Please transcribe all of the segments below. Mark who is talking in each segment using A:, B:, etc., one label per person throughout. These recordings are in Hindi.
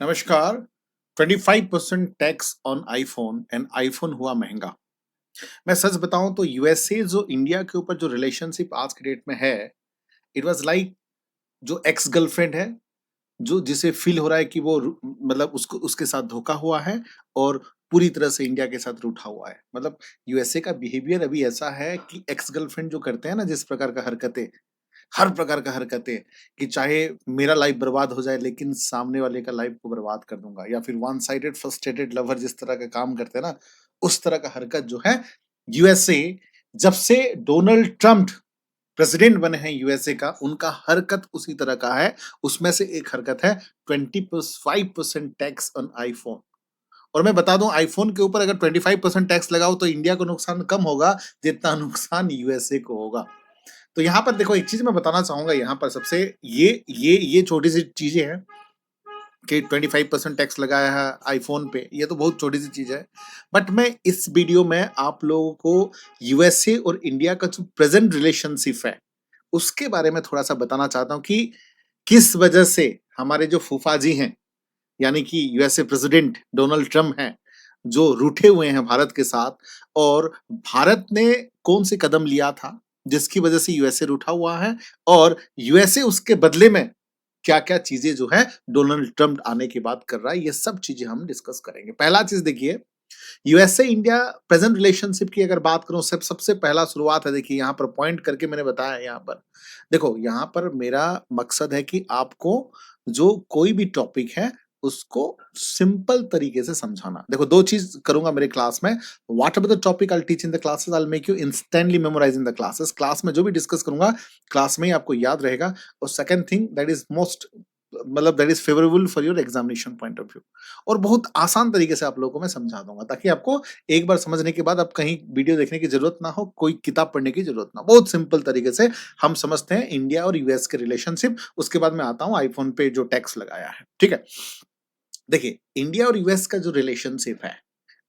A: नमस्कार। 25% tax on iPhone and iPhone हुआ महंगा। मैं सच बताऊं तो यूएसए जो इंडिया के ऊपर जो रिलेशनशिप आज के डेट में है, इट वाज लाइक जो एक्स गर्लफ्रेंड है, जो जिसे फील हो रहा है कि वो मतलब उसको उसके साथ धोखा हुआ है और पूरी तरह से इंडिया के साथ रूठा हुआ है। मतलब यूएसए का बिहेवियर अभी ऐसा है कि एक्स गर्लफ्रेंड जो करते हैं ना, जिस प्रकार का हरकतें, हर प्रकार का हरकतें, कि चाहे मेरा लाइफ बर्बाद हो जाए लेकिन सामने वाले का लाइफ को बर्बाद कर दूंगा, या फिर वन साइडेड फ्रस्ट्रेटेड लवर जिस तरह का काम करते हैं ना, उस तरह का हरकत जो है यूएसए, जब से डोनाल्ड ट्रम्प प्रेसिडेंट बने हैं यूएसए का, उनका हरकत उसी तरह का है। उसमें से एक हरकत है 25% टैक्स ऑन आईफोन। और मैं बता दूं, आईफोन के ऊपर अगर 25% टैक्स लगाओ तो इंडिया को नुकसान कम होगा जितना नुकसान यूएसए को होगा। तो यहाँ पर देखो, एक चीज मैं बताना चाहूंगा, यहाँ पर सबसे ये छोटी सी चीजें हैं कि 25% टैक्स लगाया है आईफोन पे, ये तो बहुत छोटी सी चीज है। बट मैं इस वीडियो में आप लोगों को यूएसए और इंडिया का जो प्रेजेंट रिलेशनशिप है उसके बारे में थोड़ा सा बताना चाहता हूँ कि किस वजह से हमारे जो फूफा जी हैं, यानी कि यूएसए प्रेसिडेंट डोनाल्ड ट्रम्प हैं, जो रूठे हुए हैं भारत के साथ, और भारत ने कौन से कदम लिया था जिसकी वजह से यूएसए रूठा हुआ है, और यूएसए उसके बदले में क्या क्या चीजें जो है डोनाल्ड ट्रम्प आने के बाद कर रहा है, ये सब चीजें हम डिस्कस करेंगे। पहला चीज देखिए, यूएसए इंडिया प्रेजेंट रिलेशनशिप की अगर बात करूं, सबसे पहला शुरुआत है, देखिए यहाँ पर पॉइंट करके मैंने बताया है। यहाँ पर देखो, यहाँ पर मेरा मकसद है कि आपको जो कोई भी टॉपिक है उसको सिंपल तरीके से समझाना। देखो, दो चीज करूंगा मेरे क्लास में। Whatever the topic I teach in the classes, I make you instantly memorise in the classes. Class में जो भी डिस्कस करूंगा क्लास में ही आपको याद रहेगा। और second thing that is most, मतलब that is favourable for your examination point of view. और बहुत आसान तरीके से आप लोगों को मैं समझा दूंगा, ताकि आपको एक बार समझने के बाद अब कहीं वीडियो देखने की जरूरत ना हो, कोई किताब पढ़ने की जरूरत ना हो। बहुत सिंपल तरीके से हम समझते हैं इंडिया और यूएस के रिलेशनशिप। उसके बाद मैं आता हूं आईफोन पे जो टैक्स लगाया है। ठीक है, देखिए, इंडिया और यूएस का जो रिलेशनशिप है,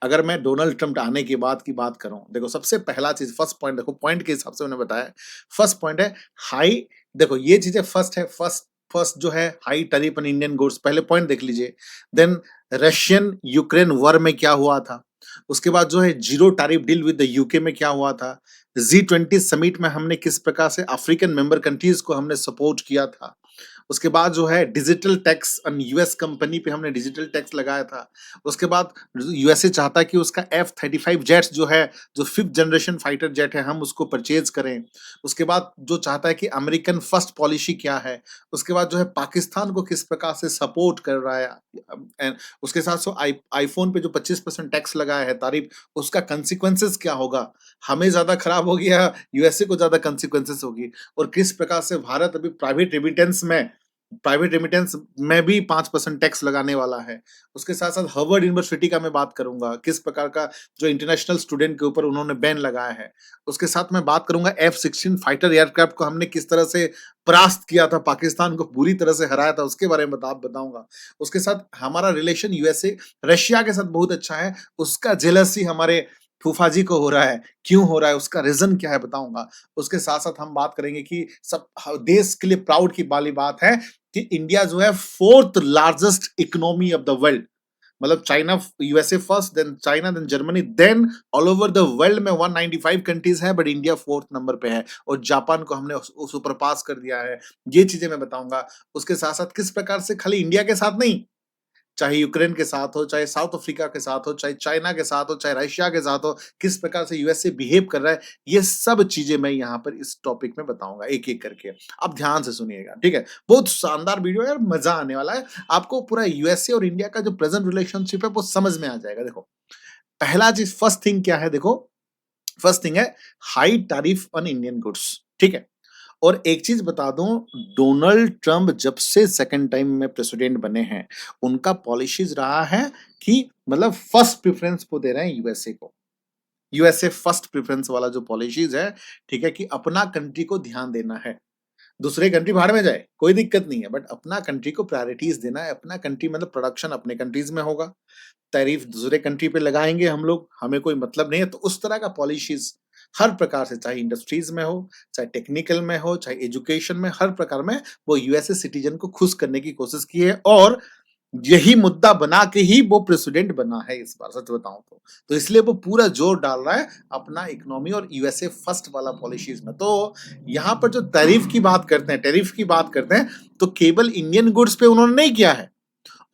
A: अगर मैं डोनाल्ड ट्रम्प आने के बाद की बात करूं, देखो सबसे पहला चीज, फर्स्ट पॉइंट, देखो पॉइंट के हिसाब से मैंने बताया। फर्स्ट पॉइंट है हाई, देखो ये चीजें फर्स्ट है, फर्स्ट फर्स्ट जो है high tariff on Indian goods, पहले पॉइंट देख लीजिए। देन रशियन यूक्रेन वॉर में क्या हुआ था, उसके बाद जो है zero tariff deal with the UK में क्या हुआ था, G20 समिट में हमने किस प्रकार से अफ्रीकन मेंबर कंट्रीज को हमने सपोर्ट किया था, उसके बाद जो है digital tax on US company पे हमने डिजिटल टैक्स लगाया था। उसके बाद यूएसए चाहता है कि उसका F-35 जेट्स जो है, जो 5th जनरेशन फाइटर जेट है, हम उसको परचेज करें। उसके बाद जो चाहता है कि अमेरिकन फर्स्ट पॉलिसी क्या है। उसके बाद जो है पाकिस्तान को किस प्रकार से सपोर्ट कर रहा है। एंड उसके साथ साथ आईफोन पे जो 25% टैक्स लगाया है तारीफ, उसका कंसिक्वेंसेस क्या होगा, हमें ज्यादा खराब होगी या यूएसए को ज्यादा कंसिक्वेंसेस होगी। और किस प्रकार से भारत अभी प्राइवेट रेमिटेंस में भी 5% टैक्स लगाने वाला है। उसके साथ साथ हार्वर्ड यूनिवर्सिटी का मैं बात करूंगा, किस प्रकार का जो इंटरनेशनल स्टूडेंट के ऊपर उन्होंने बैन लगाया है। उसके साथ मैं बात करूंगा F-16 फाइटर एयरक्राफ्ट को हमने किस तरह से परास्त किया था, पाकिस्तान को बुरी तरह से हराया था, उसके बारे में बताऊंगा। उसके साथ हमारा रिलेशन यूएसए रशिया के साथ बहुत अच्छा है, उसका जेलसी हमारे फूफा जी को हो रहा है, क्यों हो रहा है, उसका रीजन क्या है, बताऊंगा। उसके साथ साथ हम बात करेंगे कि सब देश के लिए प्राउड की वाली बात है कि इंडिया जो है 4th largest economy of the world, मतलब China, USA first, then China, then Germany, then all over the world में 195 कंट्रीज है, बट इंडिया 4th नंबर पे है, और जापान को हमने सुपर पास कर दिया है। ये चीजें मैं बताऊंगा। उसके साथ साथ किस प्रकार से खाली इंडिया के साथ नहीं, चाहे यूक्रेन के साथ हो, चाहे साउथ अफ्रीका के साथ हो, चाहे चाइना के साथ हो, चाहे रशिया के साथ हो, किस प्रकार से यूएसए बिहेव कर रहा है, ये सब चीजें मैं यहाँ पर इस टॉपिक में बताऊंगा एक एक करके। आप ध्यान से सुनिएगा, ठीक है। बहुत शानदार वीडियो है, मजा आने वाला है। आपको पूरा यूएसए और इंडिया का जो प्रेजेंट रिलेशनशिप है वो समझ में आ जाएगा। देखो, पहला चीज, फर्स्ट थिंग क्या है, देखो फर्स्ट थिंग है high tariff on Indian goods, ठीक है। और एक चीज बता दूं, डोनाल्ड ट्रम्प जब से सेकंड टाइम में प्रेसिडेंट बने हैं, उनका पॉलिसीज रहा है कि मतलब फर्स्ट प्रेफरेंस वो दे रहे हैं यूएसए को। यूएसए फर्स्ट प्रेफरेंस वाला जो पॉलिसीज है, ठीक है, कि अपना कंट्री को ध्यान देना है। दूसरे कंट्री बाहर में जाए कोई दिक्कत नहीं है, बट अपना कंट्री को प्रायोरिटीज देना है। अपना कंट्री मतलब प्रोडक्शन अपने कंट्रीज में होगा, टैरिफ दूसरे कंट्री पे लगाएंगे हम लोग, हमें कोई मतलब नहीं है। तो उस तरह का पॉलिसीज हर प्रकार से, चाहे इंडस्ट्रीज में हो, चाहे टेक्निकल में हो, चाहे एजुकेशन में, हर प्रकार में वो यूएसए सिटीजन को खुश करने की कोशिश की है। और यही मुद्दा बना के ही वो प्रेसिडेंट बना है इस बार, सच बताऊं तो इसलिए वो पूरा जोर डाल रहा है अपना इकोनॉमी और यूएसए फर्स्ट वाला पॉलिसीज में। तो यहाँ पर जो टैरिफ की बात करते हैं, टैरिफ की बात करते हैं, तो केवल इंडियन गुड्स पे उन्होंने नहीं किया है,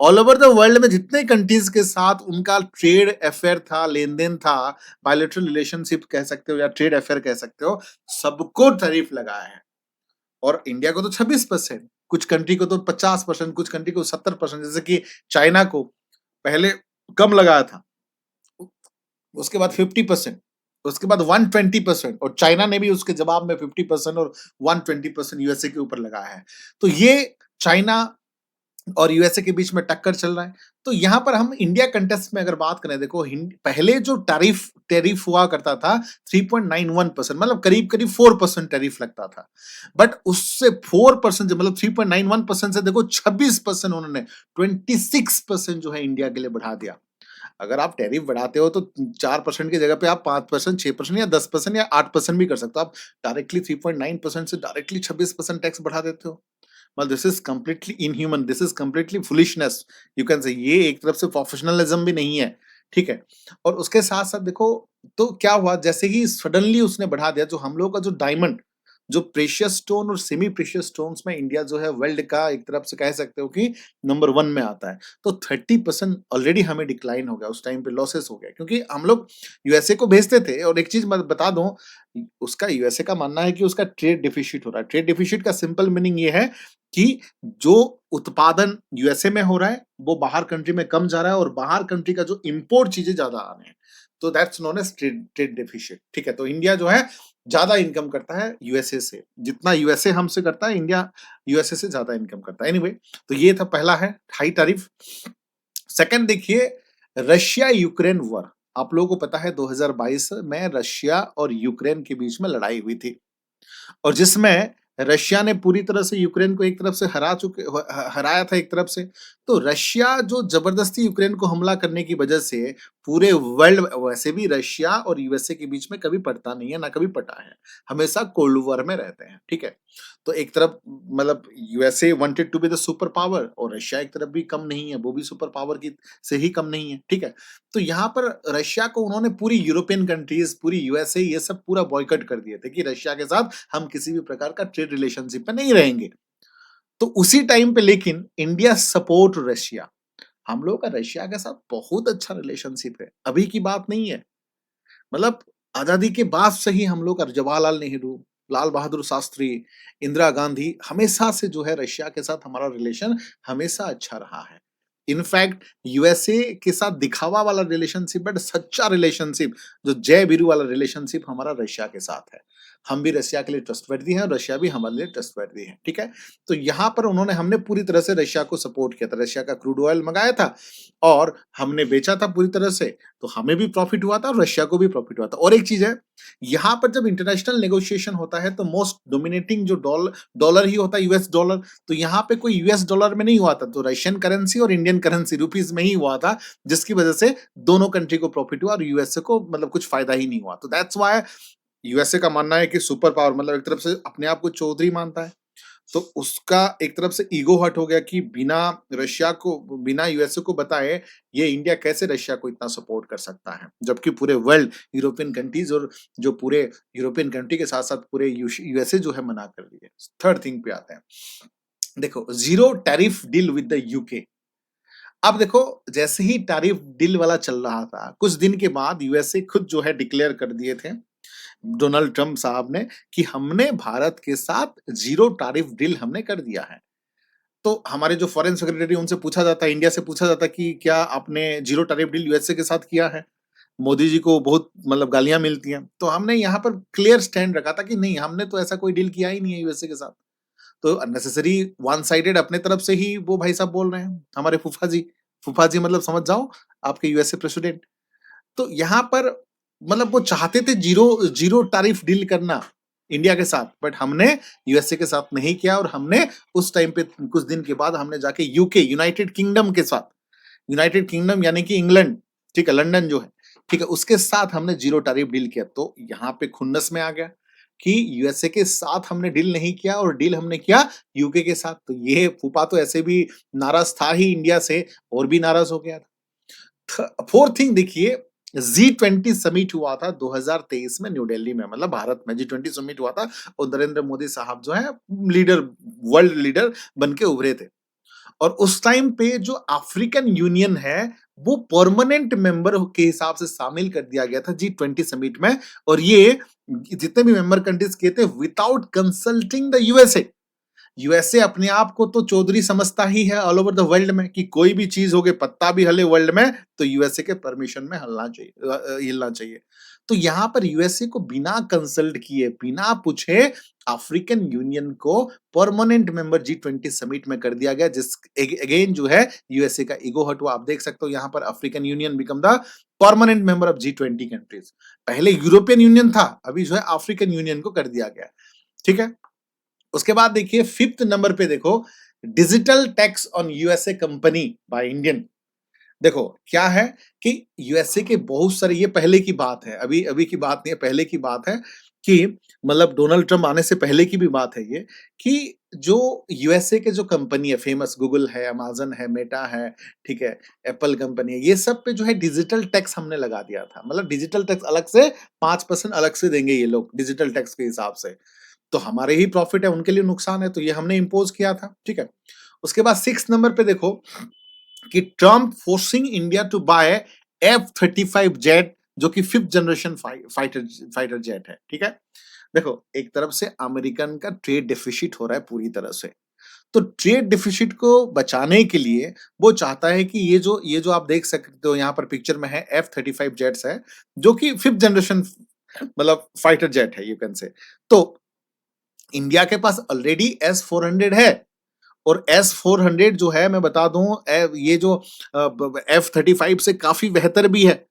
A: ऑल ओवर द वर्ल्ड में जितने कंट्रीज के साथ उनका ट्रेड अफेयर था, लेन देन था, बायलैटरल रिलेशनशिप कह सकते हो या ट्रेड अफेयर कह सकते हो, सबको टैरिफ लगाया है। और इंडिया को तो 26%, कुछ कंट्री को तो 50%, कुछ कंट्री को 70%, जैसे कि चाइना को पहले कम लगाया था, उसके बाद 50%, उसके बाद 120%, और चाइना ने भी उसके जवाब में 50% और 120% यूएसए के ऊपर लगाया है। तो ये चाइना और यूएसए के बीच में टक्कर चल रहा है। तो यहाँ पर हम इंडिया कंटेस्ट में अगर बात करें, देखो पहले जो टैरिफ टैरिफ हुआ करता था 3.91%, मतलब करीब करीब 4% टैरिफ लगता था, बट उससे 4% मतलब 3.91% से देखो 26% उन्होंने 26% जो है इंडिया के लिए बढ़ा दिया। अगर आप टैरिफ बढ़ाते हो तो 4% की जगह पे आप 5%, 6% या 10% या 8% भी कर सकते हो। आप डायरेक्टली 3.9% से डायरेक्टली 26% टैक्स बढ़ा देते हो। well this is completely inhuman, this is completely foolishness, you can say। ये एक तरफ से प्रोफेशनलिज्म भी नहीं है, ठीक है। और उसके साथ साथ देखो, तो क्या हुआ, जैसे ही सडनली उसने बढ़ा दिया, जो हम लोग का जो डायमंड, जो प्रेशियस स्टोन और सेमी प्रेशियस स्टोन्स में इंडिया जो है वर्ल्ड का एक तरफ से कह सकते हो कि नंबर 1 में आता है, तो 30% ऑलरेडी हमें डिक्लाइन हो गया, उस टाइम पे लॉसेस हो गया, क्योंकि हम लोग यूएसए को भेजते थे। और एक चीज मैं बता दूं, उसका यूएसए का मानना है कि उसका ट्रेड डिफिसिट हो रहा है। ट्रेड डिफिसिट का सिंपल मीनिंग ये है कि जो उत्पादन यूएसए में हो रहा है वो बाहर कंट्री में कम जा रहा है, और बाहर कंट्री का जो इंपोर्ट चीजें ज्यादा आ रहे हैं, तो that's known as trade deficit, ठीक है। तो इंडिया जो है ज्यादा इनकम करता है यूएसए से, जितना यूएसए हमसे करता है इंडिया यूएसए से ज्यादा इनकम करता है। एनीवे, तो ये था पहला है हाई टैरिफ। सेकंड देखिए, रशिया यूक्रेन वॉर। आप लोगों को पता है 2022 में रशिया और यूक्रेन के बीच में लड़ाई हुई थी, और जिसमें रशिया ने पूरी तरह से यूक्रेन को एक तरफ से हराया था एक तरफ से। तो रशिया जो जबरदस्ती यूक्रेन को हमला करने की वजह से पूरे वर्ल्ड, वैसे भी रशिया और यूएसए के बीच में कभी पड़ता नहीं है, ना कभी पटा है, हमेशा कोल्ड वॉर में रहते हैं, ठीक है। तो एक तरफ मतलब USA wanted to be the super power, और रशिया एक तरफ भी कम नहीं है, वो भी सुपर पावर की से ही कम नहीं है, ठीक है। तो यहाँ पर रशिया को उन्होंने पूरी यूरोपियन कंट्रीज, पूरी यूएसए, ये सब पूरा बॉयकॉट कर दिए थे कि रशिया के साथ हम किसी भी प्रकार का ट्रेड रिलेशनशिप में नहीं रहेंगे। तो उसी टाइम पे लेकिन इंडिया सपोर्ट रशिया, हम लोग का रशिया के साथ बहुत अच्छा रिलेशनशिप है, अभी की बात नहीं है। मतलब आजादी के बाद से ही हम लोग का जवाहरलाल नेहरू, लाल बहादुर शास्त्री, इंदिरा गांधी, हमेशा से जो है रशिया के साथ हमारा रिलेशन हमेशा अच्छा रहा है। इनफैक्ट यूएसए के साथ दिखावा वाला रिलेशनशिप, बट सच्चा रिलेशनशिप, जो जय वीरू वाला रिलेशनशिप हमारा रशिया के साथ है। हम भी रशिया के लिए ट्रस्टवर्दी हैं और रशिया भी हमारे लिए ट्रस्टवर्दी है, ठीक है। तो यहाँ पर हमने पूरी तरह से रशिया को सपोर्ट किया था, रशिया का क्रूड ऑयल मंगाया था और हमने बेचा था पूरी तरह से, तो हमें भी प्रॉफिट हुआ था और रशिया को भी प्रॉफिट हुआ था। और एक चीज है, यहाँ पर जब इंटरनेशनल नेगोशिएशन होता है तो मोस्ट डोमिनेटिंग जो डॉलर ही होता है, यूएस डॉलर। तो यहाँ पे कोई यूएस डॉलर में नहीं हुआ था, तो रशियन करेंसी और इंडियन करेंसी रुपीज में ही हुआ था, जिसकी वजह से दोनों कंट्री को प्रॉफिट हुआ और यूएसए को मतलब कुछ फायदा ही नहीं हुआ। तो दैट्स व्हाई यूएसए का मानना है कि सुपर पावर, मतलब एक तरफ से अपने आप को चौधरी मानता है, तो उसका एक तरफ से ईगो हर्ट हो गया कि बिना रशिया को, बिना यूएसए को बताए ये इंडिया कैसे रशिया को इतना सपोर्ट कर सकता है, जबकि पूरे वर्ल्ड, यूरोपियन कंट्रीज और जो पूरे यूरोपियन कंट्री के साथ साथ पूरे यूएसए जो है मना कर रही है। थर्ड थिंग पे आते हैं, देखो zero tariff deal with the UK. अब देखो, जैसे ही टैरिफ डील वाला चल रहा था, कुछ दिन के बाद यूएसए खुद जो है डिक्लेयर कर दिए थे डोनाल्ड ट्रंप साहब ने कि हमने भारत के साथ जीरो टैरिफ डील हमने कर दिया है। तो हमारे जो फॉरेन सेक्रेटरी, उनसे पूछा जाता है, इंडिया से पूछा जाता है कि क्या आपने जीरो टैरिफ डील यूएसए के साथ किया है। मोदी जी को बहुत मतलब गालियां मिलती हैं, तो हमने यहाँ पर क्लियर स्टैंड रखा था कि नहीं, हमने तो ऐसा कोई डील किया ही नहीं है यूएसए के साथ। तो अननेसेसरी वन साइडेड अपने तरफ से ही वो भाई साहब बोल रहे हैं, हमारे फूफा जी मतलब समझ जाओ, आपके यूएसए प्रेसिडेंट। तो यहाँ पर मतलब वो चाहते थे जीरो जीरो टैरिफ डील करना इंडिया के साथ, बट हमने यूएसए के साथ नहीं किया, और हमने उस टाइम पे कुछ दिन के बाद हमने जाके यूके, यूनाइटेड किंगडम के साथ, यूनाइटेड किंगडम यानी कि इंग्लैंड, ठीक है, लंदन जो है, ठीक है, उसके साथ हमने जीरो टैरिफ डील किया। तो यहाँ पे खुन्नस में आ गया, कि यूएसए के साथ हमने डील नहीं किया और डील हमने किया यूके के साथ। तो ये फूफा तो ऐसे भी नाराज़ था ही इंडिया से और भी नाराज़ हो गया था। फोर्थ थिंग देखिए, जी20 समिट हुआ था 2023 में न्यू दिल्ली में, मतलब भारत में जी20 समिट हुआ था और नरेंद्र मोदी साहब जो है लीडर, वर्ल्ड लीडर बन के उभरे थे। और उस टाइम पे जो अफ्रीकन यूनियन है वो परमानेंट मेंबर के हिसाब से शामिल कर दिया गया था जी20 समिट में। और ये जितने भी मेंबर कंट्रीज किए थे without consulting the USA. USA अपने आप को तो चौधरी समझता ही है ऑल ओवर द वर्ल्ड में कि कोई भी चीज हो गई, पत्ता भी हिले वर्ल्ड में तो यूएसए के परमिशन में हिलना चाहिए, हिलना चाहिए। तो यहाँ पर यूएसए को बिना कंसल्ट किए, बिना पूछे अफ्रीकन यूनियन को परमानेंट मेंबर जी20 समिट में कर दिया गया, जिस अगेन जो है यूएसए का ईगो हर्ट हुआ। आप देख सकते हो यहाँ पर African union become the permanent member of G20 countries. पहले यूरोपियन यूनियन था, अभी जो है अफ्रीकन यूनियन को कर दिया गया। ठीक है, उसके बाद देखिए फिफ्थ नंबर पे देखो, digital tax on USA company by Indian. देखो क्या है कि यूएसए के बहुत सारे, ये पहले की बात है, अभी अभी की बात नहीं है, पहले की बात है कि मतलब डोनाल्ड ट्रम्प आने से पहले की भी बात है ये, कि जो यूएसए के जो कंपनी है फेमस, गूगल है, अमेजन है, मेटा है, ठीक है, एप्पल कंपनी है, ये सब पे जो है डिजिटल टैक्स हमने लगा दिया था। मतलब डिजिटल टैक्स अलग से 5% अलग से देंगे ये लोग डिजिटल टैक्स के हिसाब से। तो हमारे ही प्रॉफिट है, उनके लिए नुकसान है, तो ये हमने इंपोज किया था। ठीक है, उसके बाद 6 नंबर पे देखो कि Trump forcing India to buy F-35 jet, जो कि 5th जनरेशन फाइटर जेट है। ठीक है, देखो एक तरफ से अमेरिकन का ट्रेड डेफिसिट हो रहा है पूरी तरह से, तो ट्रेड डेफिसिट को बचाने के लिए वो चाहता है कि ये जो आप देख सकते हो यहाँ पर पिक्चर में है F-35 जेट्स है, जो कि 5th जनरेशन मतलब फाइटर जेट है यू कैन से। तो इंडिया के पास ऑलरेडी S-400 है, और S-400 जो है मैं बता दूं ये जो F-35 से काफी बेहतर भी है।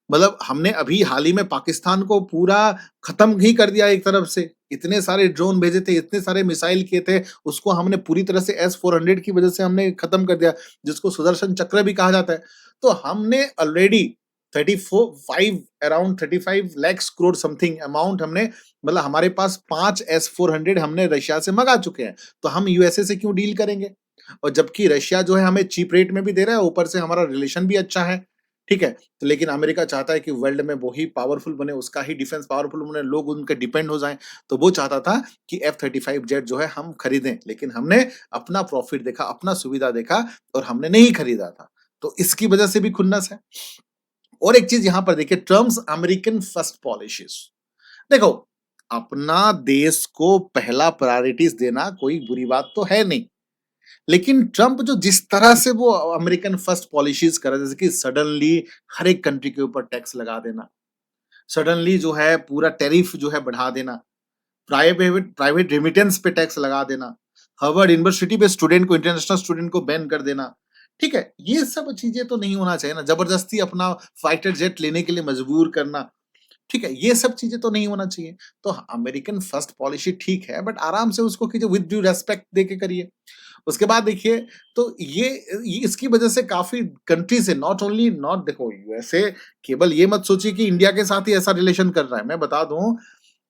A: मतलब हमने अभी हाल ही में पाकिस्तान को पूरा खत्म ही कर दिया एक तरफ से। इतने सारे ड्रोन भेजे थे, इतने सारे मिसाइल किए थे, उसको हमने पूरी तरह से S-400 की वजह से हमने खत्म कर दिया, जिसको सुदर्शन चक्र भी कहा जाता है। तो हमने already 35 around 35 lakh crore something amount हमने, मतलब हमारे पास 5 S-400 हमने रशिया से मंगा चुके हैं। तो हम यूएसए से क्यों डील करेंगे? और जबकि रशिया जो है हमें चीप रेट में भी दे रहा है, ऊपर से हमारा रिलेशन भी अच्छा है। ठीक है, तो लेकिन अमेरिका चाहता है कि वर्ल्ड में वो ही पावरफुल बने, उसका ही डिफेंस पावरफुल बने, लोग उनके डिपेंड हो जाएं। तो वो चाहता था कि F-35 जेट जो है हम खरीदें, लेकिन हमने अपना प्रॉफिट देखा, अपना सुविधा देखा और हमने नहीं खरीदा था। तो इसकी वजह से भी खुन्नस है। और एक चीज यहां पर देखिए, टर्म्स अमेरिकन फर्स्ट पॉलिसीज। देखो अपना देश को पहला प्रायोरिटीज देना कोई बुरी बात तो है नहीं, लेकिन ट्रम्प जो जिस तरह से वो अमेरिकन फर्स्ट पॉलिसीज कर रहा है, जैसे कि सडनली हर एक कंट्री के ऊपर टैक्स लगा देना, सडनली जो है पूरा टैरिफ जो है बढ़ा देना, प्राइवेट प्राइवेट रेमिटेंस पे टैक्स लगा देना, हार्वर्ड यूनिवर्सिटी पे स्टूडेंट को, इंटरनेशनल स्टूडेंट को बैन कर देना। ठीक है, ये सब चीजें तो नहीं होना चाहिए ना, जबरदस्ती अपना फाइटर जेट लेने के लिए मजबूर करना। ठीक है, ये सब चीजें तो नहीं होना चाहिए। तो अमेरिकन फर्स्ट पॉलिसी ठीक है, बट आराम से उसको कीजिए, विद ड्यू रेस्पेक्ट देके करिए। उसके बाद देखिए, तो ये इसकी वजह से काफी कंट्री से, नॉट ओनली, नॉट, देखो यूएसए केवल ये मत सोचिए कि इंडिया के साथ ही ऐसा रिलेशन कर रहा है। मैं बता दूं,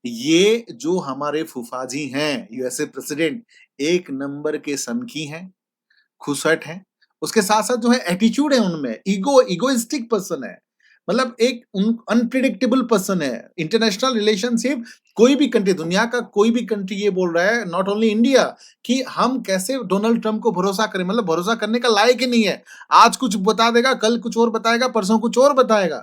A: ये जो हमारे फूफाजी हैं यूएसए प्रेसिडेंट, एक नंबर के सनकी हैं, खुसट हैं। उसके साथ-साथ जो है एटीट्यूड है उनमें, इगोइस्टिक पर्सन है। मतलब एक अनप्रेडिक्टेबल पर्सन है। इंटरनेशनल रिलेशनशिप, कोई भी कंट्री, दुनिया का कोई भी कंट्री ये बोल रहा है, नॉट ओनली इंडिया, कि हम कैसे डोनाल्ड ट्रम्प को भरोसा करें, मतलब भरोसा करने का लायक ही नहीं है। आज कुछ बता देगा, कल कुछ और बताएगा, परसों कुछ और बताएगा।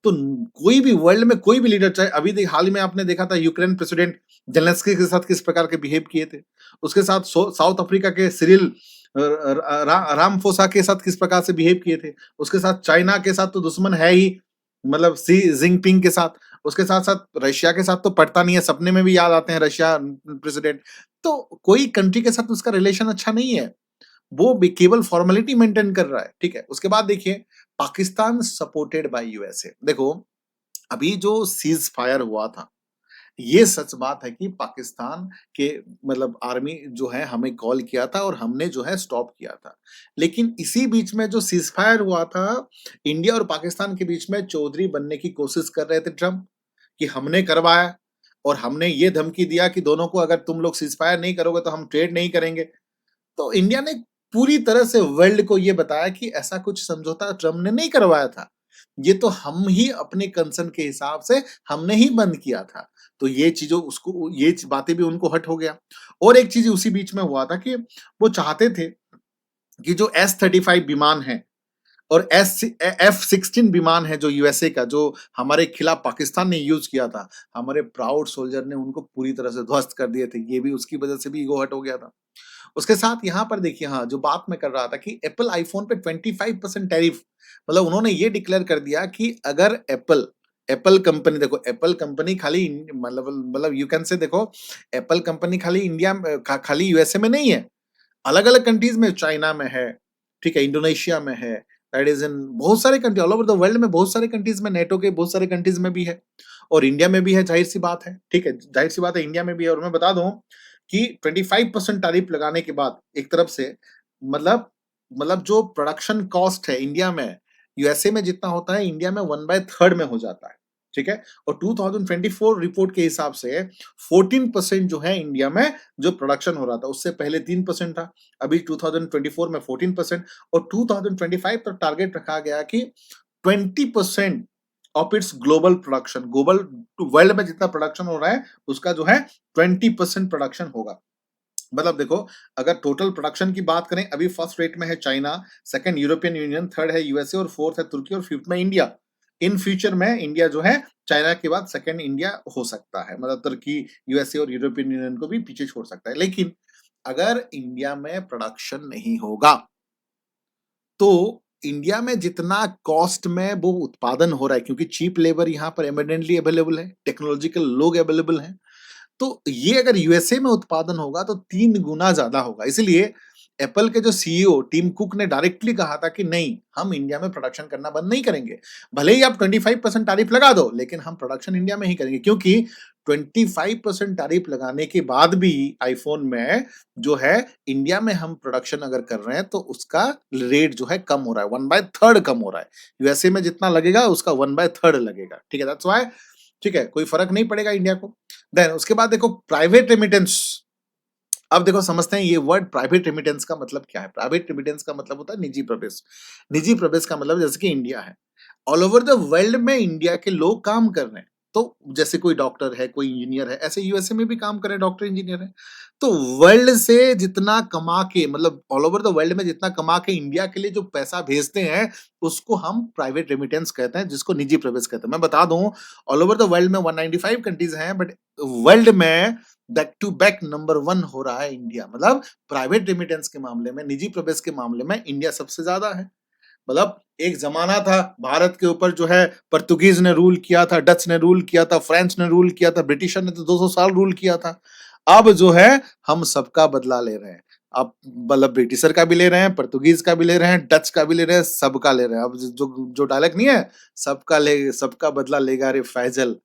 A: तो कोई भी वर्ल्ड में कोई भी लीडर, चाहे अभी हाल ही में आपने देखा था यूक्रेन प्रेसिडेंट जेलेंस्की के साथ किस प्रकार के बिहेव किए थे। उसके साथ साउथ अफ्रीका के सिरिल रामफोसा के साथ किस प्रकार से बिहेव किए थे। उसके साथ चाइना के साथ तो दुश्मन है ही, मतलब सी जिनपिंग के साथ। उसके साथ साथ रशिया के साथ तो पटता नहीं है, सपने में भी याद आते हैं रशिया प्रेसिडेंट। तो कोई कंट्री के साथ उसका रिलेशन अच्छा नहीं है, वो भी केवल फॉर्मेलिटी मेंटेन कर रहा है। ठीक है, उसके बाद देखिए, पाकिस्तान सपोर्टेड बाय यूएसए। देखो अभी जो सीज फायर हुआ था, ये सच बात है कि पाकिस्तान के मतलब आर्मी जो है हमें कॉल किया था और हमने जो है स्टॉप किया था। लेकिन इसी बीच में जो सीज़फायर हुआ था, इंडिया और पाकिस्तान के बीच में चौधरी बनने की कोशिश कर रहे थे ट्रम्प, कि हमने करवाया। और हमने ये धमकी दिया कि दोनों को अगर तुम लोग सीज़फायर नहीं करोगे तो हम ट्रेड नहीं करेंगे। तो इंडिया ने पूरी तरह से वर्ल्ड को ये बताया कि ऐसा कुछ समझौता ट्रम्प ने नहीं करवाया था। ये तो हम ही अपने कंसर्न के हिसाब से हमने ही बंद किया था। तो ये चीज़ों उसको ये बातें भी उनको हर्ट हो गया। और एक चीज़ उसी बीच में हुआ था कि वो चाहते थे कि जो S-35 विमान है और F-16 विमान है जो यूएसए का, जो हमारे खिलाफ पाकिस्तान ने यूज़ किया था, हमारे प्राउड सोल्जर ने उनको पूरी तरह से ध्वस्त कर दिए थे। ये भी उसकी वजह से भी ईगो हर्ट हो गया था। उसके साथ यहाँ पर देखिए, हाँ, जो बात मैं कर रहा था कि एप्पल आईफ़ोन पे 25% टैरिफ, मतलब उन्होंने ये डिक्लेयर कर दिया कि अगर एप्पल एप्पल कंपनी, देखो एप्पल कंपनी खाली मतलब यू कैन से, देखो एप्पल कंपनी खाली इंडिया में खाली यूएसए में नहीं है, अलग-अलग कंट्रीज़ में, चाइना में है, ठीक है, इंडोनेशिया में है, दैट इज़ इन बहुत सारे country all over the world में, बहुत सारे कंट्रीज़ में, नेटो के बहुत सारे कंट्रीज़ में भी है और इंडिया में भी है, ज़ाहिर-सी बात है, ठीक है? ज़ाहिर-सी बात है इंडिया में भी है। और मैं बता दूँ कि 25% टैरिफ लगाने के बाद एक तरफ से मतलब जो प्रोडक्शन कॉस्ट है इंडिया में, यूएसए में जितना होता है, इंडिया में 1/3 में हो जाता है, ठीक है? और 2024 रिपोर्ट के हिसाब से 14% जो है इंडिया में जो प्रोडक्शन हो रहा था, उससे पहले 3% था, अभी 2024 में 14% और 2025 तक टारगेट रखा गया कि 20% of its global production, global world में जितना प्रोडक्शन हो रहा है, उसका जो है 20% प्रोडक्शन होगा। मतलब देखो, अगर टोटल प्रोडक्शन की बात करें, अभी फर्स्ट रेट में है China, second European union, third है यूएसए और फोर्थ है तुर्की और फिफ्थ में इंडिया। इन फ्यूचर में इंडिया जो है चाइना के बाद सेकंड इंडिया हो सकता है, मतलब तुर्की, यूएसए और यूरोपियन यूनियन को भी पीछे छोड़ सकता है। लेकिन अगर इंडिया में प्रोडक्शन नहीं होगा, तो इंडिया में जितना कॉस्ट में वो उत्पादन हो रहा है, क्योंकि चीप लेबर यहाँ पर एबंडेंटली अवेलेबल है, टेक्नोलॉजिकल लोग अवेलेबल हैं, तो ये अगर यूएसए में उत्पादन होगा तो 3 गुना ज़्यादा होगा। इसलिए एप्पल के जो सीईओ टिम कुक ने डायरेक्टली कहा था कि नहीं, हम इंडिया में प्रोडक्शन करना बंद नहीं करेंगे। भले ही आप 25% टैरिफ लगा दो, लेकिन हम प्रोडक्शन इंडिया में ही करेंगे, क्योंकि 25% टैरिफ लगाने के बाद भी आईफ़ोन में जो है इंडिया में हम प्रोडक्शन अगर कर रहे हैं तो उसका रेट जो है कम हो रहा है, 1/3 कम हो रहा है। यूएसए में जितना लगेगा उसका 1/3 लगेगा। ठीक है, दैट्स व्हाई, ठीक है, कोई फ़र्क नहीं पड़ेगा इंडिया को। देन उसके बाद देखो प्राइवेट रेमिटेंस। अब देखो समझते हैं ये वर्ड प्राइवेट रेमिटेंस का मतलब क्या है। प्राइवेट रेमिटेंस का मतलब होता है निजी प्रवेश। निजी प्रवेश का मतलब जैसे कि इंडिया है, ऑल ओवर द वर्ल्ड में इंडिया के लोग काम कर रहे हैं। तो जैसे कोई डॉक्टर है, कोई इंजीनियर है, ऐसे यूएसए में भी काम कर रहे हैं डॉक्टर इंजीनियर है। तो वर्ल्ड से जितना कमा के, मतलब ऑल ओवर द वर्ल्ड में जितना कमा के इंडिया के लिए जो पैसा भेजते हैं, उसको हम प्राइवेट रेमिटेंस कहते हैं, जिसको निजी प्रवेश कहते हैं। मैं बता दूं, ऑल ओवर द वर्ल्ड में 195 कंट्रीज हैं, बट वर्ल्ड में बैक टू बैक नंबर 1 हो रहा है इंडिया। मतलब प्राइवेट रेमिटेंस के मामले में, निजी प्रवेश के मामले में इंडिया सबसे ज्यादा है। मतलब एक जमाना था भारत के ऊपर जो है पुर्तगीज ने रूल किया था, डच ने रूल किया था, फ्रेंच ने रूल किया था, ब्रिटिशर ने तो 200 साल रूल किया था। अब जो है हम सबका बदला ले रहे हैं। अब मतलब ब्रिटिशर का भी ले रहे हैं, पुर्तगीज का भी ले रहे हैं, डच का भी ले रहे हैं, सबका ले रहे हैं। अब जो जो डायलॉग नहीं है, सबका बदला लेगा रे फैजल,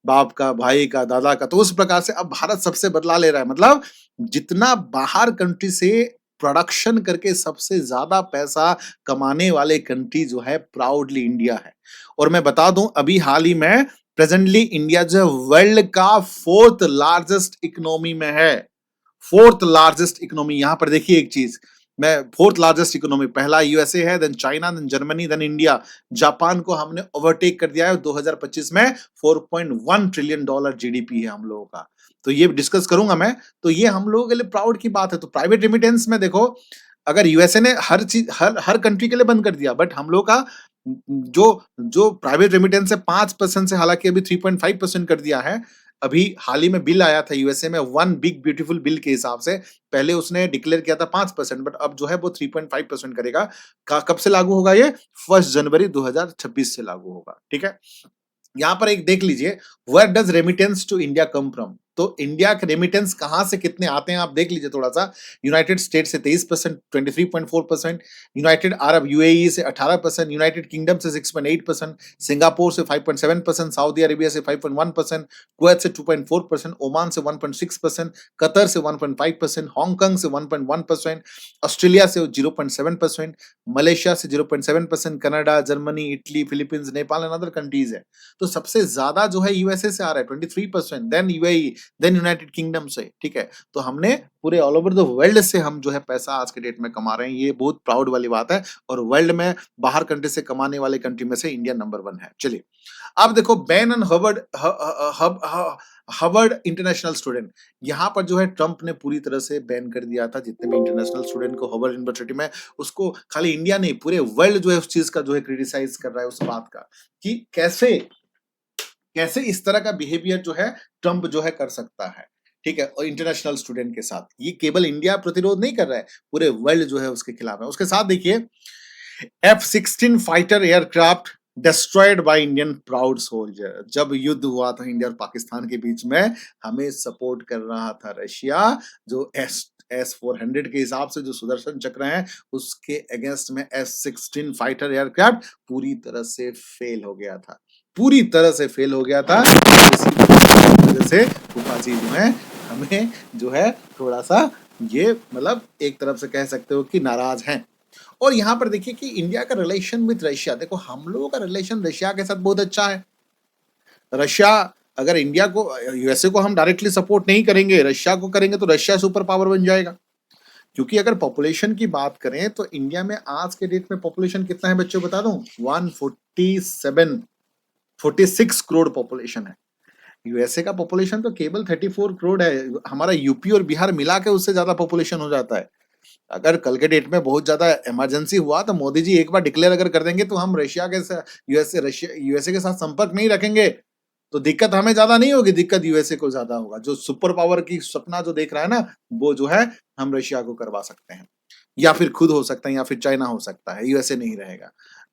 A: बाप का, भाई का, दादा का। तो उस प्रकार से अब भारत सबसे बदला ले रहा है। मतलब जितना बाहर कंट्री से प्रोडक्शन करके सबसे ज्यादा पैसा कमाने वाले कंट्री जो है प्राउडली इंडिया है। और मैं बता दूं, अभी हाल ही में प्रेजेंटली इंडिया जो वर्ल्ड का फोर्थ लार्जेस्ट इकोनॉमी में है। फोर्थ लार्जेस्ट इकोनॉमी, यहां पर देखिए एक चीज, मैं फोर्थ लार्जेस्ट इकोनॉमी, पहला यूएसए है, then China, then Germany, then India. Japan को हमने ओवरटेक कर दिया है। 2025 में 4.1 ट्रिलियन डॉलर जीडीपी है हम लोगों का। तो ये डिस्कस करूंगा मैं। तो ये हम लोगों के लिए प्राउड की बात है। तो प्राइवेट रेमिटेंस में देखो, अगर यूएसए ने हर चीज हर कंट्री के लिए बंद कर दिया, बट हम लोग का जो जो प्राइवेट रेमिटेंस है 5% से हालांकि अभी 3.5% कर दिया है। अभी हाल ही में बिल आया था यूएसए में, वन बिग ब्यूटीफुल बिल के हिसाब से। पहले उसने डिक्लेयर किया था 5%, बट अब जो है वो 3.5% करेगा। कब से लागू होगा ये? 1 जनवरी 2026 से लागू होगा। ठीक है, यहाँ पर एक देख लीजिए, where does remittance to India come from. तो इंडिया के रेमिटेंस कहाँ से कितने आते हैं आप देख लीजिए थोड़ा-सा। यूनाइटेड स्टेट से 23%, 23.4%, यूनाइटेड अरब यूएई से 18%, यूनाइटेड किंगडम से 6.8%, सिंगापुर से 5.7%, सऊदी अरेबिया से 5.1%, कुवैत से 2.4%, ओमान से 1.6%, कतर से 1.5%, हांगकांग से 1.1%, ऑस्ट्रेलिया से 0.7%, मलेशिया से 0.7%, Canada, Germany, Italy, Philippines, Nepal and other countries है। तो सबसे ज्यादा जो है यूएसए से आ रहा है 23%, then UAE, then United Kingdom से, ठीक है। तो हमने पूरे ऑल ओवर द वर्ल्ड से हम जो है पैसा आज के डेट में कमा रहे हैं, ये बहुत प्राउड वाली बात है। और वर्ल्ड में बाहर कंट्री से कमाने वाले कंट्री में से इंडिया नंबर 1 है। चलिए अब देखो ban and Harvard international student, यहाँ पर जो है ट्रंप ने पूरी तरह से बैन कर दिया था जितने भी इंटरनेशनल स्टूडेंट को हार्वर्ड यूनिवर्सिटी में। उसको खाली इंडिया नहीं पूरे वर्ल्ड जो है उस चीज का जो है क्रिटिसाइज कर रहा है, उस बात का कि कैसे कैसे इस तरह का बिहेवियर जो है ट्रंप जो है कर सकता है, ठीक है। और इंटरनेशनल स्टूडेंट के साथ ये केवल इंडिया प्रतिरोध नहीं कर रहा है, पूरे वर्ल्ड जो है उसके खिलाफ है। उसके साथ देखिए F-16 fighter aircraft destroyed by Indian proud soldier. जब युद्ध हुआ था इंडिया और पाकिस्तान के बीच में, हमें सपोर्ट कर रहा था रशिया, जो S-400 के हिसाब से जो सुदर्शन चक्र है उसके अगेंस्ट में F-16 फाइटर एयरक्राफ्ट पूरी तरह से फेल हो गया था, पूरी तरह से फेल हो गया था। इसी वजह से फूफाजी जो है हमें जो है थोड़ा सा ये मतलब एक तरफ से कह सकते हो कि नाराज हैं। और यहाँ पर देखिए कि इंडिया का रिलेशन विद रशिया, देखो हम लोगों का रिलेशन रशिया के साथ बहुत अच्छा है। रशिया अगर इंडिया को यूएसए को हम डायरेक्टली सपोर्ट नहीं करेंगे, रशिया को करेंगे तो रशिया सुपर पावर बन जाएगा। क्योंकि अगर पॉपुलेशन की बात करें तो इंडिया में आज के डेट में पॉपुलेशन कितना है बच्चों बता दूं, 146 करोड़ पॉपुलेशन है। यूएसए का पॉपुलेशन तो केवल 34 करोड़ है। हमारा यूपी और बिहार मिला के उससे ज्यादा पॉपुलेशन हो जाता है। अगर कल के डेट में बहुत ज्यादा इमरजेंसी हुआ तो मोदी जी एक बार डिक्लेयर अगर कर देंगे तो हम रशिया के यूएसए के साथ संपर्क नहीं रखेंगे तो दिक्कत हमें ज्यादा नहीं होगी, दिक्कत यूएसए को ज्यादा होगा। जो सुपर पावर की सपना जो देख रहा है ना, वो जो है हम रशिया को करवा सकते हैं, या फिर खुद हो सकता है, या फिर चाइना हो सकता है, यूएसए नहीं रहेगा।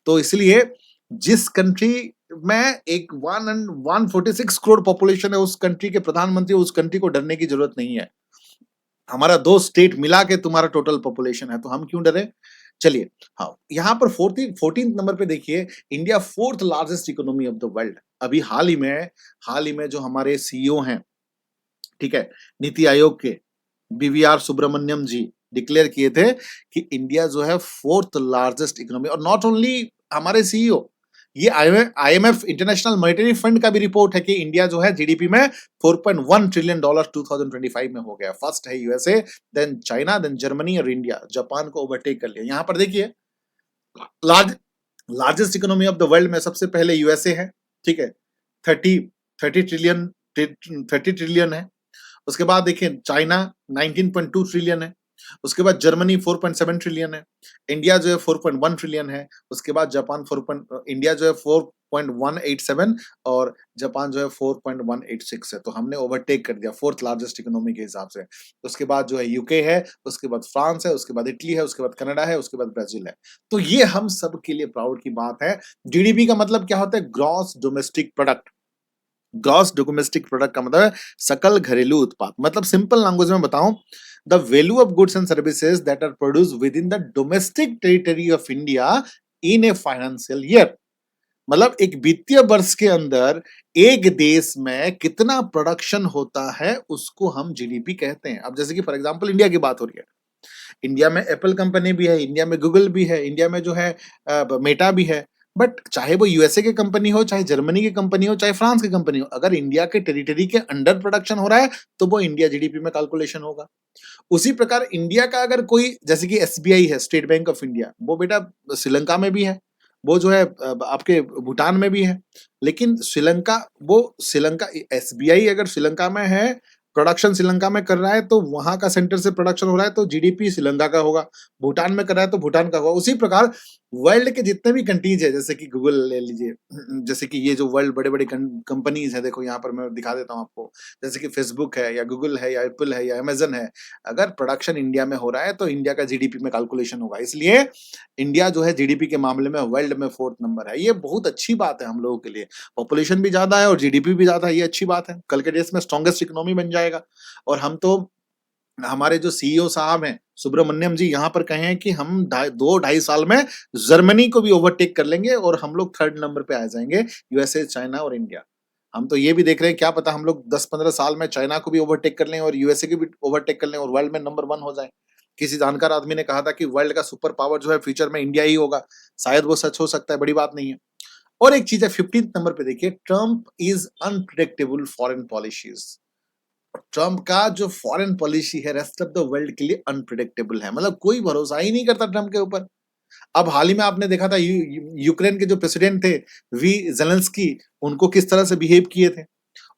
A: तो इसलिए जिस कंट्री में एक 146 करोड़ पॉपुलेशन है, उस कंट्री के प्रधानमंत्री, उस कंट्री को डरने की जरूरत नहीं है। हमारा 2 स्टेट मिला के तुम्हारा टोटल पॉपुलेशन है, तो हम क्यों डरे। चलिए हाँ, यहाँ पर 14th नंबर पे देखिए, India 4th largest economy of the world. अभी हाल ही में जो हमारे सीईओ हैं, ठीक है, नीति आयोग के बीवीआर सुब्रमण्यम जी डिक्लेयर किए थे कि इंडिया जो है 4th लार्जेस्ट इकोनॉमी। और नॉट ओनली हमारे सीईओ, ये आईएमएफ इंटरनेशनल मॉनेटरी फंड का भी रिपोर्ट है कि इंडिया जो है जीडीपी में 4.1 ट्रिलियन डॉलर 2025 में हो गया। फर्स्ट है USA, then China, then Germany और इंडिया जापान को ओवरटेक कर लिया। यहां पर देखिए largest economy of the world में सबसे पहले यूएसए है, ठीक है, 30 ट्रिलियन है। उसके बाद देखिए चाइना 19.2 ट्रिलियन है। उसके बाद जर्मनी 4.7 ट्रिलियन है। इंडिया जो है 4.1 ट्रिलियन है। उसके बाद जापान इंडिया जो है 4.187 और जापान जो है 4.186 है। तो हमने ओवरटेक कर दिया 4th लार्जेस्ट इकोनॉमी के हिसाब से। उसके बाद जो है यूके है, उसके बाद फ्रांस है, उसके बाद इटली है, उसके बाद कनाडा है, उसके बाद ब्राजील है। तो ये हम सब के लिए प्राउड की बात है। जीडीपी का मतलब क्या होता है, gross domestic product. Gross domestic product का मतलब है सकल घरेलू उत्पाद। मतलब सिंपल लैंग्वेज में बताऊं, the value of goods and services that are produce within the domestic territory of India in a financial year. मतलब एक वित्तीय वर्ष के अंदर एक देश में कितना प्रोडक्शन होता है उसको हम जीडीपी कहते हैं। अब जैसे कि फॉर एग्जांपल इंडिया की बात हो रही है, इंडिया में एप्पल कंपनी भी है, इंडिया में गूगल भी है, इंडिया में जो है मेटा भी है। बट चाहे वो यूएसए की कंपनी हो, चाहे जर्मनी की कंपनी हो, चाहे फ्रांस की कंपनी हो, अगर इंडिया के टेरिटरी के अंडर प्रोडक्शन हो रहा है तो वो इंडिया जीडीपी में कैलकुलेशन होगा। उसी प्रकार इंडिया का अगर कोई, जैसे कि एसबीआई है, स्टेट बैंक ऑफ इंडिया, वो बेटा श्रीलंका में भी है, वो जो है आपके भूटान में भी है। लेकिन श्रीलंका एसबीआई अगर श्रीलंका में है, प्रोडक्शन श्रीलंका में कर रहा है तो वहां का सेंटर से प्रोडक्शन हो रहा है तो जीडीपी श्रीलंका का होगा, भूटान में कर रहा है तो भूटान का होगा। उसी प्रकार वर्ल्ड के जितने भी कंट्रीज है, जैसे कि गूगल ले लीजिए, जैसे कि ये जो वर्ल्ड बड़े बड़े कंपनीज है, देखो यहाँ पर मैं दिखा देता हूँ आपको, जैसे कि फेसबुक है या गूगल है या एप्पल है या अमेजन है, अगर प्रोडक्शन इंडिया में हो रहा है तो इंडिया का जीडीपी में कैलकुलेशन होगा। इसलिए इंडिया जो है जीडीपी के मामले में वर्ल्ड में 4th नंबर है। ये बहुत अच्छी बात है हम लोगों के लिए, पॉपुलेशन भी ज्यादा है और जीडीपी भी ज्यादा है, ये अच्छी बात है। कल के डेज में स्ट्रॉन्गेस्ट इकोनॉमी बन जाएगा। और हम तो, हमारे जो सीईओ साहब हैं सुब्रमण्यम जी, यहाँ पर कहे हैं कि हम 2-2.5 साल में जर्मनी को भी ओवरटेक कर लेंगे और हम लोग 3rd नंबर पे आ जाएंगे, यूएसए, चाइना और इंडिया। हम तो ये भी देख रहे हैं, क्या पता हम लोग 10-15 साल में चाइना को भी ओवरटेक कर लें और यूएसए को भी ओवरटेक कर लें और वर्ल्ड में नंबर 1 हो जाए। किसी जानकार आदमी ने कहा था कि वर्ल्ड का सुपर पावर जो है फ्यूचर में इंडिया ही होगा। शायद वो सच हो सकता है, बड़ी बात नहीं है। और एक चीज है 15th नंबर पे, देखिए, Trump is unpredictable foreign policies. Trump का जो फॉरेन पॉलिसी है रेस्ट ऑफ द वर्ल्ड के लिए अनप्रिडिक्टेबल है, मतलब कोई भरोसा ही नहीं करता ट्रम्प के ऊपर। अब हाल ही में आपने देखा था यूक्रेन के जो प्रेसिडेंट थे वी जेलेंस्की, उनको किस तरह से बिहेव किए थे।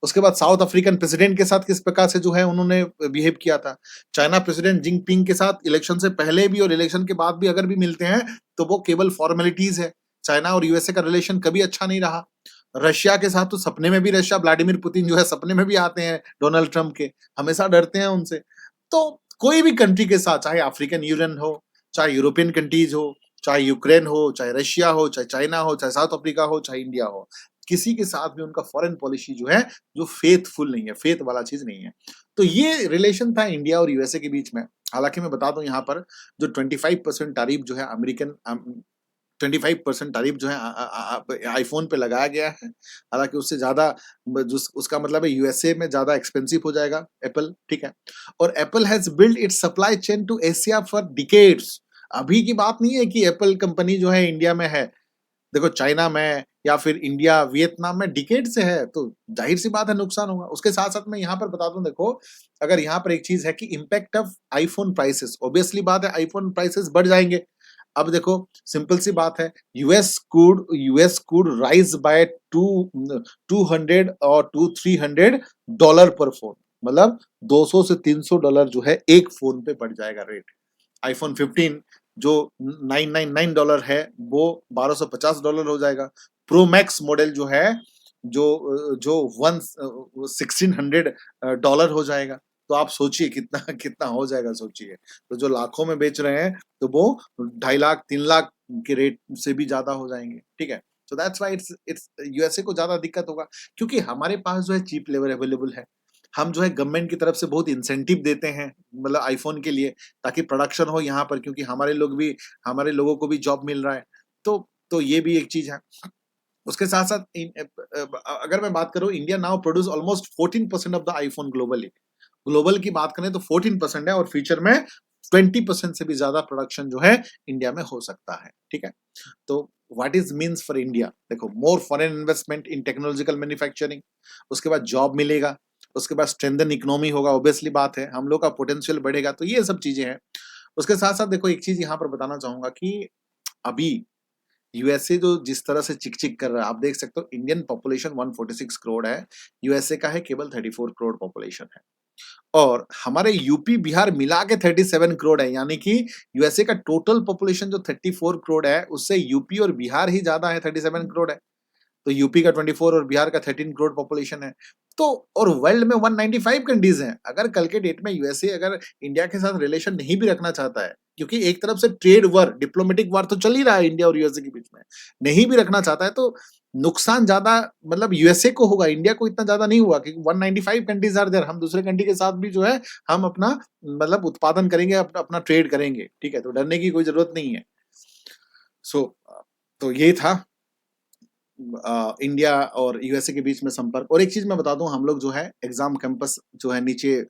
A: उसके बाद साउथ अफ्रीकन प्रेसिडेंट के साथ किस प्रकार से जो है उन्होंने बिहेव किया था। चाइना प्रेसिडेंट जिनपिंग के साथ इलेक्शन से पहले भी और इलेक्शन के बाद भी अगर भी मिलते हैं तो वो केवल फॉर्मेलिटीज है। चाइना और यूएसए का रिलेशन कभी अच्छा नहीं रहा। रशिया के साथ तो सपने में भी, रशिया व्लादिमीर पुतिन जो है सपने में भी आते हैं डोनाल्ड ट्रंप के, हमेशा डरते हैं उनसे। तो कोई भी कंट्री के साथ, चाहे अफ्रीकन यूनियन हो, चाहे यूरोपियन कंट्रीज हो, चाहे यूक्रेन हो, चाहे रशिया हो, चाहे चाइना हो, चाहे साउथ अफ्रीका हो, चाहे इंडिया हो, किसी के साथ भी उनका फॉरेन पॉलिसी जो है जो फेथफुल नहीं है, फेथ वाला चीज नहीं है। तो ये रिलेशन था इंडिया और यूएसए के बीच में। हालांकि मैं बता दूं यहाँ पर जो 25% तारीफ जो है अमेरिकन 25% तारीफ जो है आईफोन पे लगाया गया है। हालांकि उससे ज्यादा उसका मतलब है यूएसए में ज्यादा एक्सपेंसिव हो जाएगा एप्पल, ठीक है। और Apple has build its supply chain to Asia for decades. अभी की बात नहीं है कि एप्पल कंपनी जो है इंडिया में है, देखो चाइना में या फिर इंडिया वियतनाम में डिकेड से है, तो जाहिर सी बात है नुकसान होगा। उसके साथ साथ मैं यहाँ पर बता दूं, देखो अगर यहाँ पर एक चीज है कि impact of iPhone prices, obviously बात है आईफोन प्राइसेस बढ़ जाएंगे। अब देखो सिंपल सी बात है, यूएस कुड राइज बाय 200 और $300 पर फोन, मतलब 200 से $300 जो है एक फोन पे बढ़ जाएगा रेट। आईफोन 15 जो $999 है वो $1250 हो जाएगा। प्रो मैक्स मॉडल जो है जो जो वन $1600 हो जाएगा। तो आप सोचिए कितना कितना हो जाएगा, सोचिए। तो जो लाखों में बेच रहे हैं तो वो 2.5 लाख 3 लाख के रेट से भी ज्यादा हो जाएंगे, ठीक है। So that's why it's USA को ज्यादा दिक्कत होगा, क्योंकि हमारे पास जो है चीप लेबर अवेलेबल है। हम जो है गवर्नमेंट की तरफ से बहुत इंसेंटिव देते हैं, मतलब आईफोन के लिए, ताकि प्रोडक्शन हो यहाँ पर, क्योंकि हमारे लोगों को भी जॉब मिल रहा है। तो ये भी एक चीज है। उसके साथ साथ अगर मैं बात करूं, India now produce almost 14% of the iPhone globally. Global की बात करें तो 14% है और फ्यूचर में 20% से भी ज्यादा प्रोडक्शन जो है इंडिया में हो सकता है, ठीक है। तो what is means for India, देखो more foreign investment in technological manufacturing, उसके बाद जॉब मिलेगा, उसके बाद स्ट्रेंथन इकोनॉमी होगा, ऑब्वियसली बात है हम लोग का पोटेंशियल बढ़ेगा। तो ये सब चीजें हैं। उसके साथ साथ देखो एक चीज यहाँ पर बताना चाहूंगा कि अभी यूएसए जो जिस तरह से चिक चिक कर रहा है, आप देख सकते हो इंडियन पॉपुलेशन 146 करोड़ है, यूएसए का है केवल 34 करोड़ पॉपुलेशन है। और हमारे यूपी बिहार मिला के 37 करोड़ है, यानी कि यूएसए का टोटल पॉपुलेशन जो 34 करोड़ है उससे यूपी और बिहार ही ज्यादा है, 37 करोड़ है। तो यूपी का 24 और बिहार का 13 करोड़ पॉपुलेशन है। तो और वर्ल्ड में 195 कंट्रीज हैं। अगर कल के डेट में यूएसए अगर इंडिया के साथ रिलेशन नहीं भी रखना चाहता है, क्योंकि एक तरफ से ट्रेड वार, डिप्लोमेटिक वार तो चल ही रहा है इंडिया और यूएसए के बीच में, नहीं भी रखना चाहता है तो नुकसान ज्यादा मतलब यूएसए को होगा, इंडिया को इतना ज्यादा नहीं हुआ, क्योंकि 195 कंट्रीज आर देयर। हम दूसरे कंट्री के साथ भी जो है हम अपना मतलब उत्पादन करेंगे, अपना ट्रेड करेंगे, ठीक है। तो डरने की कोई जरूरत नहीं है। सो तो ये था इंडिया और यूएसए के बीच में संपर्क। और एक चीज मैं बता दूं, हम लोग जो है एग्जाम कैंपस जो है नीचे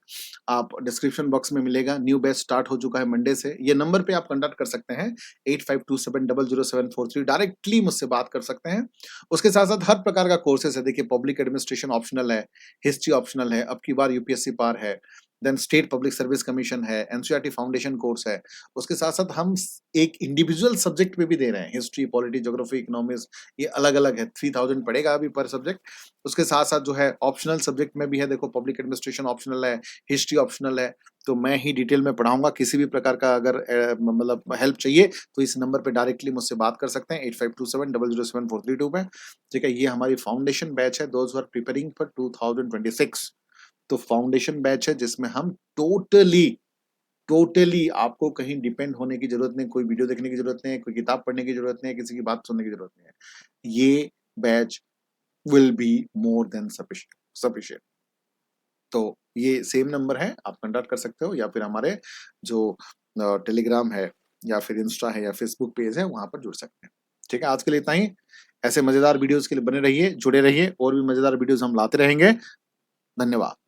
A: आप डिस्क्रिप्शन बॉक्स में मिलेगा, न्यू बैच स्टार्ट हो चुका है मंडे से। ये नंबर पे आप कांटेक्ट कर सकते हैं 8527000743, डायरेक्टली मुझसे बात कर सकते हैं। उसके साथ साथ हर प्रकार का कोर्सेस है, देखिए पब्लिक एडमिनिस्ट्रेशन ऑप्शनल है, हिस्ट्री ऑप्शनल है, अब की बार यूपीएससी पार है, then state public service commission है, एनसीईआरटी फाउंडेशन कोर्स है। उसके साथ-साथ हम एक इंडिविजुअल सब्जेक्ट पे भी दे रहे हैं, हिस्ट्री, पॉलिटी, ज्योग्राफी, इकोनॉमिक्स, ये अलग-अलग है, 3000 पड़ेगा अभी पर सब्जेक्ट। उसके साथ-साथ जो है ऑप्शनल सब्जेक्ट में भी है, देखो पब्लिक एडमिनिस्ट्रेशन ऑप्शनल है, हिस्ट्री ऑप्शनल है, तो मैं ही डिटेल में पढ़ाऊँगा। किसी भी प्रकार का अगर मतलब हेल्प चाहिए तो इस नंबर पे डायरेक्टली मुझसे बात कर सकते हैं 8527007432 पे। ठीक है, ये हमारी फाउंडेशन बैच है, those who are preparing for 2026। तो फाउंडेशन बैच है जिसमें हम टोटली आपको कहीं डिपेंड होने की ज़रूरत नहीं, कोई वीडियो देखने की ज़रूरत नहीं है, कोई किताब पढ़ने की ज़रूरत नहीं है, किसी की बात सुनने की ज़रूरत नहीं है। ये batch will be more than sufficient. तो ये सेम नंबर है, आप कॉन्टैक्ट कर सकते हो या फिर हमारे जो टेलीग्राम है या फिर इंस्टा है या फेसबुक पेज है, वहाँ पर जुड़ सकते हैं। ठीक है, आज के लिए इतना ही। ऐसे मज़ेदार वीडियोज़ के लिए बने रहिए, जुड़े रहिए और भी मज़ेदार वीडियोज़ हम लाते रहेंगे। धन्यवाद।